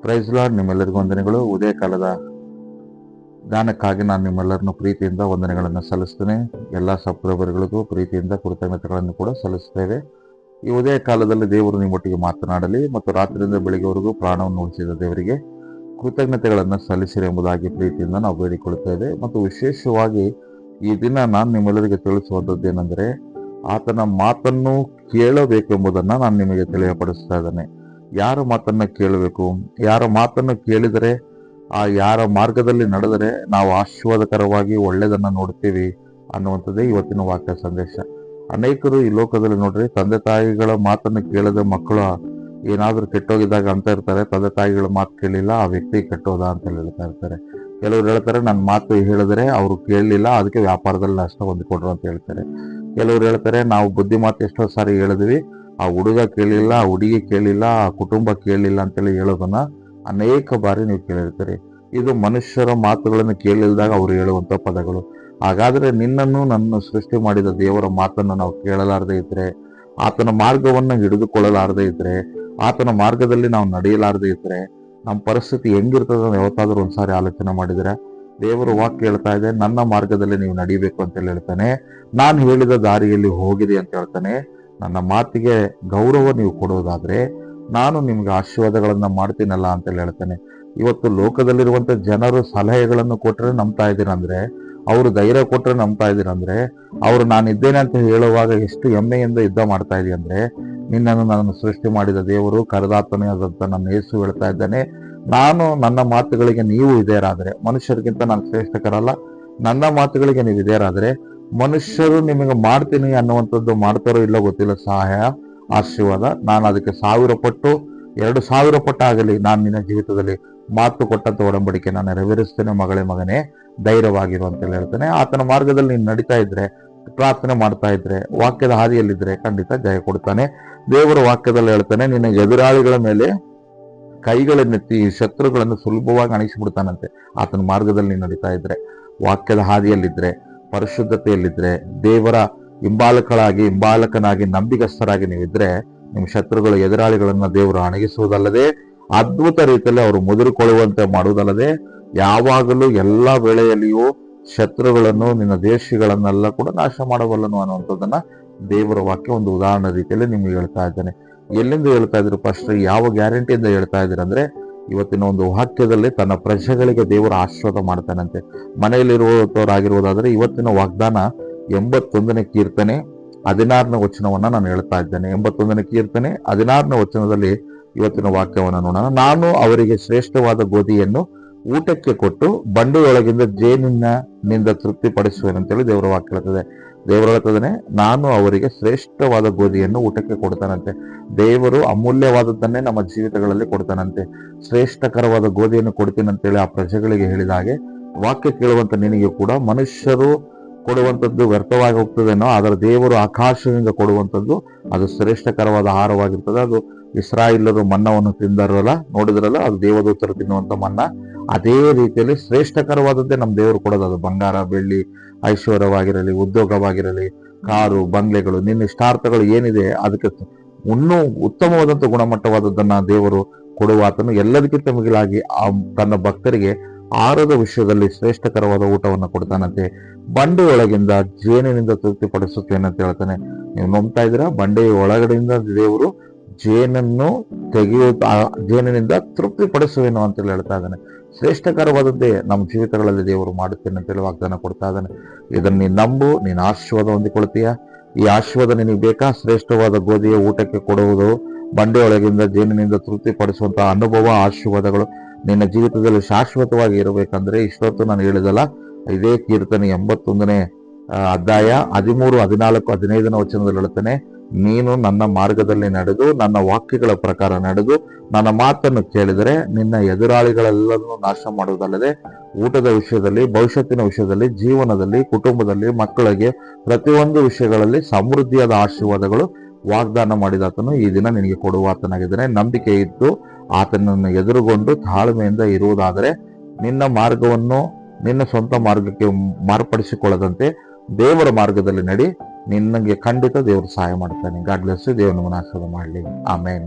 Price lord. ನಿಮ್ಮೆಲ್ಲರಿಗೂ ವಂದನೆಗಳು. ಉದಯ ಕಾಲದ ಧ್ಯಾನಕ್ಕಾಗಿ ನಾನು ನಿಮ್ಮೆಲ್ಲರನ್ನು ಪ್ರೀತಿಯಿಂದ ವಂದನೆಗಳನ್ನು ಸಲ್ಲಿಸ್ತೇನೆ. ಎಲ್ಲ ಸಬ್ಸ್ಕ್ರೈಬರ್ಗಳಿಗೂ ಪ್ರೀತಿಯಿಂದ ಕೃತಜ್ಞತೆಗಳನ್ನು ಕೂಡ ಸಲ್ಲಿಸ್ತೇವೆ. ಈ ಉದಯ ಕಾಲದಲ್ಲಿ ದೇವರು ನಿಮ್ಮೊಟ್ಟಿಗೆ ಮಾತನಾಡಲಿ ಮತ್ತು ರಾತ್ರಿಯಿಂದ ಬೆಳಿಗ್ಗೆವರೆಗೂ ಪ್ರಾಣವನ್ನು ಉಳಿಸಿದ ದೇವರಿಗೆ ಕೃತಜ್ಞತೆಗಳನ್ನು ಸಲ್ಲಿಸಿರಿ ಎಂಬುದಾಗಿ ಪ್ರೀತಿಯಿಂದ ನಾವು ಬೇಡಿಕೊಳ್ಳುತ್ತೇವೆ. ಮತ್ತು ವಿಶೇಷವಾಗಿ ಈ ದಿನ ನಾನು ನಿಮ್ಮೆಲ್ಲರಿಗೆ ತಿಳಿಸುವಂಥದ್ದು ಏನೆಂದರೆ, ಆತನ ಮಾತನ್ನು ಕೇಳಬೇಕೆಂಬುದನ್ನು ನಾನು ನಿಮಗೆ ತಿಳಿಯಪಡಿಸ್ತಾ ಇದ್ದೇನೆ. ಯಾರ ಮಾತನ್ನು ಕೇಳಬೇಕು, ಯಾರ ಮಾತನ್ನು ಕೇಳಿದರೆ, ಯಾರ ಮಾರ್ಗದಲ್ಲಿ ನಡೆದರೆ ನಾವು ಆಶೀರ್ವಾದಕರವಾಗಿ ಒಳ್ಳೆಯದನ್ನು ನೋಡ್ತೀವಿ ಅನ್ನುವಂಥದ್ದೇ ಇವತ್ತಿನ ವಾಕ್ಯ ಸಂದೇಶ. ಅನೇಕರು ಈ ಲೋಕದಲ್ಲಿ ನೋಡ್ರಿ, ತಂದೆ ತಾಯಿಗಳ ಮಾತನ್ನು ಕೇಳದೆ ಮಕ್ಕಳು ಏನಾದರೂ ಕೆಟ್ಟೋಗಿದ್ದಾಗ ಅಂತ ಇರ್ತಾರೆ, ತಂದೆ ತಾಯಿಗಳ ಮಾತು ಕೇಳಿಲ್ಲ ಆ ವ್ಯಕ್ತಿ ಕೆಟ್ಟೋದ ಅಂತ ಹೇಳ್ತಾ ಇರ್ತಾರೆ. ಕೆಲವರು ಹೇಳ್ತಾರೆ, ನನ್ನ ಮಾತು ಹೇಳಿದ್ರೆ ಅವರು ಕೇಳಲಿಲ್ಲ ಅದಕ್ಕೆ ವ್ಯಾಪಾರದಲ್ಲಿ ನಷ್ಟ ಹೊಂದಿಕೊಂಡ್ರು ಅಂತ ಹೇಳ್ತಾರೆ. ಕೆಲವರು ಹೇಳ್ತಾರೆ, ನಾವು ಬುದ್ಧಿ ಮಾತು ಎಷ್ಟೋ ಸಾರಿ ಹೇಳಿದ್ವಿ, ಆ ಹುಡುಗ ಕೇಳಲಿಲ್ಲ, ಆ ಹುಡುಗಿ ಕೇಳಲಿಲ್ಲ, ಆ ಕುಟುಂಬ ಕೇಳಲಿಲ್ಲ ಅಂತೇಳಿ ಹೇಳೋದನ್ನ ಅನೇಕ ಬಾರಿ ನೀವು ಕೇಳಿರ್ತೀರಿ. ಇದು ಮನುಷ್ಯರ ಮಾತುಗಳನ್ನು ಕೇಳಿಲ್ದಾಗ ಅವರು ಹೇಳುವಂಥ ಪದಗಳು. ಹಾಗಾದ್ರೆ ನಿನ್ನನ್ನು ನನ್ನ ಸೃಷ್ಟಿ ಮಾಡಿದ ದೇವರ ಮಾತನ್ನು ನಾವು ಕೇಳಲಾರದೆ ಇದ್ರೆ, ಆತನ ಮಾರ್ಗವನ್ನು ಹಿಡಿದುಕೊಳ್ಳಲಾರದೆ ಇದ್ರೆ, ಆತನ ಮಾರ್ಗದಲ್ಲಿ ನಾವು ನಡೆಯಲಾರದೆ ಇದ್ರೆ ನಮ್ಮ ಪರಿಸ್ಥಿತಿ ಹೆಂಗಿರ್ತದೆ ಯಾವತ್ತಾದ್ರೂ ಒಂದ್ಸಾರಿ ಆಲೋಚನೆ ಮಾಡಿದ್ರೆ? ದೇವರು ವಾಕ್ಯ ಹೇಳ್ತಾ ಇದೆ, ನನ್ನ ಮಾರ್ಗದಲ್ಲಿ ನೀವು ನಡಿಬೇಕು ಅಂತ ಹೇಳ್ತಾನೆ. ನಾನು ಹೇಳಿದ ದಾರಿಯಲ್ಲಿ ಹೋಗಿರಿ ಅಂತ ಹೇಳ್ತಾನೆ. ನನ್ನ ಮಾತಿಗೆ ಗೌರವ ನೀವು ಕೊಡೋದಾದ್ರೆ ನಾನು ನಿಮ್ಗೆ ಆಶೀರ್ವಾದಗಳನ್ನ ಮಾಡ್ತೀನಲ್ಲ ಅಂತ ಹೇಳ್ತಾನೆ. ಇವತ್ತು ಲೋಕದಲ್ಲಿರುವಂತ ಜನರು ಸಲಹೆಗಳನ್ನು ಕೊಟ್ಟರೆ ನಂಬ್ತಾ ಇದ್ದೀರಂದ್ರೆ, ಅವರು ಧೈರ್ಯ ಕೊಟ್ಟರೆ ನಂಬ್ತಾ ಇದ್ದೀರಂದ್ರೆ, ಅವರು ನಾನಿದ್ದೇನೆ ಅಂತ ಹೇಳುವಾಗ ಎಷ್ಟು ಹೆಮ್ಮೆಯಿಂದ ಯುದ್ಧ ಮಾಡ್ತಾ ಇದೀಯ ಅಂದ್ರೆ, ನಿನ್ನನ್ನು ನಾನು ಸೃಷ್ಟಿ ಮಾಡಿದ ದೇವರು ಕರೆದಾತನೇ ಆದಂತ ನನ್ನ ಯೇಸು ಹೇಳ್ತಾ ಇದ್ದಾನೆ, ನಾನು ನನ್ನ ಮಾತುಗಳಿಗೆ ನೀವು ಇದೇರಾದ್ರೆ, ಮನುಷ್ಯರಿಗಿಂತ ನಾನು ಶ್ರೇಷ್ಠಕರಲ್ಲ, ನನ್ನ ಮಾತುಗಳಿಗೆ ನೀವು ಇದೇರಾದ್ರೆ ಮನುಷ್ಯರು ನಿಮಗೆ ಮಾಡ್ತೀನಿ ಅನ್ನುವಂಥದ್ದು ಮಾಡ್ತಾರೋ ಇಲ್ಲ ಗೊತ್ತಿಲ್ಲ, ಸಹಾಯ ಆಶೀರ್ವಾದ ನಾನು ಅದಕ್ಕೆ 1000 ಪಟ್ಟು 2000 ಪಟ್ಟು ಆಗಲಿ ನಾನು ನಿನ್ನ ಜೀವಿತದಲ್ಲಿ ಮಾತು ಕೊಟ್ಟಂತ ಒಡಂಬಡಿಕೆ ನಾನು ನೆರವೇರಿಸ್ತೇನೆ ಮಗನೇ, ಧೈರ್ಯವಾಗಿರು ಅಂತ ಹೇಳ್ತಾನೆ. ಆತನ ಮಾರ್ಗದಲ್ಲಿ ನೀನು ನಡೀತಾ ಇದ್ರೆ, ಪ್ರಾರ್ಥನೆ ಮಾಡ್ತಾ ಇದ್ರೆ, ವಾಕ್ಯದ ಹಾದಿಯಲ್ಲಿದ್ರೆ ಖಂಡಿತ ಜಯ ಕೊಡ್ತಾನೆ. ದೇವರ ವಾಕ್ಯದಲ್ಲಿ ಹೇಳ್ತಾನೆ, ನಿನ್ನ ಎದುರಾಳಿಗಳ ಮೇಲೆ ಕೈಗಳನ್ನೆತ್ತಿ ಶತ್ರುಗಳನ್ನು ಸುಲಭವಾಗಿ ಅಣಿಸಿಬಿಡ್ತಾನಂತೆ. ಆತನ ಮಾರ್ಗದಲ್ಲಿ ನೀನು ನಡೀತಾ ಇದ್ರೆ, ವಾಕ್ಯದ ಹಾದಿಯಲ್ಲಿದ್ರೆ, ಪರಿಶುದ್ಧತೆಯಲ್ಲಿದ್ರೆ, ದೇವರ ಹಿಂಬಾಲಕನಾಗಿ ನಂಬಿಗಸ್ತರಾಗಿ ನೀವಿದ್ರೆ, ನಿಮ್ಮ ಶತ್ರುಗಳ ಎದುರಾಳಿಗಳನ್ನ ದೇವರು ಅಣಗಿಸುವುದಲ್ಲದೆ ಅದ್ಭುತ ರೀತಿಯಲ್ಲಿ ಅವರು ಮುದುರಿಕೊಳ್ಳುವಂತೆ ಮಾಡುವುದಲ್ಲದೆ ಯಾವಾಗಲೂ ಎಲ್ಲಾ ವೇಳೆಯಲ್ಲಿಯೂ ಶತ್ರುಗಳನ್ನು ನಿನ್ನ ದೇಶಿಗಳನ್ನೆಲ್ಲ ಕೂಡ ನಾಶ ಮಾಡಬಲ್ಲನು ಅನ್ನುವಂಥದ್ದನ್ನ ದೇವರ ವಾಕ್ಯ ಒಂದು ಉದಾಹರಣೆ ರೀತಿಯಲ್ಲಿ ನಿಮ್ಗೆ ಹೇಳ್ತಾ ಇದ್ದೇನೆ. ಎಲ್ಲಿಂದ ಹೇಳ್ತಾ ಇದ್ರು ಫಸ್ಟ್, ಯಾವ ಗ್ಯಾರಂಟಿಯಿಂದ ಹೇಳ್ತಾ ಇದ್ದೀರ ಅಂದ್ರೆ, ಇವತ್ತಿನ ಒಂದು ವಾಕ್ಯದಲ್ಲಿ ತನ್ನ ಪ್ರಜೆಗಳಿಗೆ ದೇವರು ಆಶೀರ್ವಾದ ಮಾಡ್ತಾನಂತೆ. ಮನೆಯಲ್ಲಿರುವವರಾಗಿರುವುದಾದ್ರೆ ಇವತ್ತಿನ ವಾಗ್ದಾನ 81ನೇ ಕೀರ್ತನೆ 16ನೇ ವಚನವನ್ನ ನಾನು ಹೇಳ್ತಾ ಇದ್ದೇನೆ. 81ನೇ ಕೀರ್ತನೆ 16ನೇ ವಚನದಲ್ಲಿ ಇವತ್ತಿನ ವಾಕ್ಯವನ್ನು ನೋಡೋಣ. ನಾನು ಅವರಿಗೆ ಶ್ರೇಷ್ಠವಾದ ಗೋಧಿಯನ್ನು ಊಟಕ್ಕೆ ಕೊಟ್ಟು ಬಂಡೆಯೊಳಗಿಂದ ಜೇನಿನಿಂದ ತೃಪ್ತಿ ಪಡಿಸುವೆನಂತೇಳಿ ದೇವರ ವಾಕ್ಯ ಹೇಳ್ತದೆ. ದೇವರು ಹೇಳ್ತದನೆ, ನಾನು ಅವರಿಗೆ ಶ್ರೇಷ್ಠವಾದ ಗೋಧಿಯನ್ನು ಊಟಕ್ಕೆ ಕೊಡ್ತಾನಂತೆ. ದೇವರು ಅಮೂಲ್ಯವಾದದ್ದನ್ನೇ ನಮ್ಮ ಜೀವಿತಗಳಲ್ಲಿ ಕೊಡ್ತಾನಂತೆ. ಶ್ರೇಷ್ಠಕರವಾದ ಗೋಧಿಯನ್ನು ಕೊಡ್ತೀನಂತೇಳಿ ಆ ಪ್ರಜೆಗಳಿಗೆ ಹೇಳಿದ ಹಾಗೆ ವಾಕ್ಯ ಕೇಳುವಂತ ನಿನಗೆ ಕೂಡ ಮನುಷ್ಯರು ಕೊಡುವಂಥದ್ದು ವ್ಯರ್ಥವಾಗಿ ಹೋಗ್ತದೇನೋ, ಆದರೆ ದೇವರು ಆಕಾಶದಿಂದ ಕೊಡುವಂಥದ್ದು ಅದು ಶ್ರೇಷ್ಠಕರವಾದ ಆಹಾರವಾಗಿರ್ತದೆ. ಅದು ಇಸ್ರಾಯೇಲರು ಮನ್ನವನ್ನು ತಿಂದಾರಲ್ಲ, ನೋಡಿದ್ರಲ್ಲ, ಅದು ದೇವದೂತರು ತಿನ್ನುವಂತ ಮನ್ನ. ಅದೇ ರೀತಿಯಲ್ಲಿ ಶ್ರೇಷ್ಠಕರವಾದದ್ದೇ ನಮ್ಮ ದೇವರು ಕೊಡೋದು. ಅದು ಬಂಗಾರ, ಬೆಳ್ಳಿ, ಐಶ್ವರ್ಯವಾಗಿರಲಿ, ಉದ್ಯೋಗವಾಗಿರಲಿ, ಕಾರು, ಬಂಗ್ಲೆಗಳು, ನಿನ್ನ ಇಷ್ಟಾರ್ಥಗಳು ಏನಿದೆ ಅದಕ್ಕೆ ಇನ್ನೂ ಉತ್ತಮವಾದಂಥ ಗುಣಮಟ್ಟವಾದದ್ದನ್ನ ದೇವರು ಕೊಡುವಾತನು ಎಲ್ಲದಕ್ಕಿಂತ ಮಿಗಿಲಾಗಿ ತನ್ನ ಭಕ್ತರಿಗೆ ಆಹಾರದ ವಿಷಯದಲ್ಲಿ ಶ್ರೇಷ್ಠಕರವಾದ ಊಟವನ್ನು ಕೊಡ್ತಾನಂತೆ. ಬಂಡೆಯೊಳಗಿಂದ ಜೇನಿನಿಂದ ತೃಪ್ತಿಪಡಿಸುತ್ತೇನೆ ಅಂತ ಹೇಳ್ತಾನೆ. ನೀವು ನಂಬ್ತಾ ಇದ್ದೀರಾ? ಬಂಡೆಯ ಒಳಗಡೆಯಿಂದ ದೇವರು ಜೇನನ್ನು ಜೇನಿನಿಂದ ತೃಪ್ತಿಪಡಿಸುವೇನು ಅಂತ ಹೇಳ್ತಾ ಇದ್ದಾನೆ. ಶ್ರೇಷ್ಠಕರವಾದದ್ದೇ ನಮ್ಮ ಜೀವಿತಗಳಲ್ಲಿ ದೇವರು ಮಾಡುತ್ತೇನೆ ಅಂತೇಳಿ ವಾಗ್ದಾನ ಕೊಡ್ತಾ ಇದ್ದಾನೆ. ಇದನ್ನು ನೀನು ನಂಬು, ನೀನು ಆಶೀರ್ವಾದ ಹೊಂದಿಕೊಳ್ತೀಯ. ಈ ಆಶೀರ್ವಾದ ನಿನಗೆ ಬೇಕಾ? ಶ್ರೇಷ್ಠವಾದ ಗೋಧಿಯ ಊಟಕ್ಕೆ ಕೊಡುವುದು, ಬಂಡೆಯೊಳಗಿಂದ ಜೇನಿನಿಂದ ತೃಪ್ತಿಪಡಿಸುವಂತಹ ಅನುಭವ, ಆಶೀರ್ವಾದಗಳು ನಿನ್ನ ಜೀವಿತದಲ್ಲಿ ಶಾಶ್ವತವಾಗಿ ಇರಬೇಕಂದ್ರೆ ಇಷ್ಟೊತ್ತು ನಾನು ಹೇಳಿದಲ್ಲ, ಇದೇ ಕೀರ್ತನೆ 81ನೇ ಅಧ್ಯಾಯ 13, 14, 15ನೇ ವಚನದಲ್ಲಿ ಹೇಳ್ತಾನೆ, ನೀನು ನನ್ನ ಮಾರ್ಗದಲ್ಲಿ ನಡೆದು ನನ್ನ ವಾಕ್ಯಗಳ ಪ್ರಕಾರ ನಡೆದು ನನ್ನ ಮಾತನ್ನು ಕೇಳಿದರೆ ನಿನ್ನ ಎದುರಾಳಿಗಳೆಲ್ಲರನ್ನು ನಾಶ ಮಾಡುವುದಲ್ಲದೆ ಊಟದ ವಿಷಯದಲ್ಲಿ, ಭವಿಷ್ಯತ್ತಿನ ವಿಷಯದಲ್ಲಿ, ಜೀವನದಲ್ಲಿ, ಕುಟುಂಬದಲ್ಲಿ, ಮಕ್ಕಳಿಗೆ ಪ್ರತಿಯೊಂದು ವಿಷಯಗಳಲ್ಲಿ ಸಮೃದ್ಧಿಯಾದ ಆಶೀರ್ವಾದಗಳು ವಾಗ್ದಾನ ಮಾಡಿದಾತನು ಈ ದಿನ ನಿನಗೆ ಕೊಡುವಾತನಾಗಿದ್ದಾನೆ. ನಂಬಿಕೆ ಇದ್ದು ಆತನನ್ನು ಎದುರುಗೊಂಡು ತಾಳ್ಮೆಯಿಂದ ಇರುವುದಾದರೆ ನಿನ್ನ ಮಾರ್ಗವನ್ನು ನಿನ್ನ ಸ್ವಂತ ಮಾರ್ಗಕ್ಕೆ ಮಾರ್ಪಡಿಸಿಕೊಳ್ಳದಂತೆ ದೇವರ ಮಾರ್ಗದಲ್ಲಿ ನಡಿ. ನಿನಗೆ ಖಂಡಿತ ದೇವರು ಸಹಾಯ ಮಾಡ್ತಾನೆ. God bless you. ದೇವರು ನಮ್ಮನ್ನು ಆಶೀರ್ವಾದ ಮಾಡಲಿ. ಆಮೇನ್.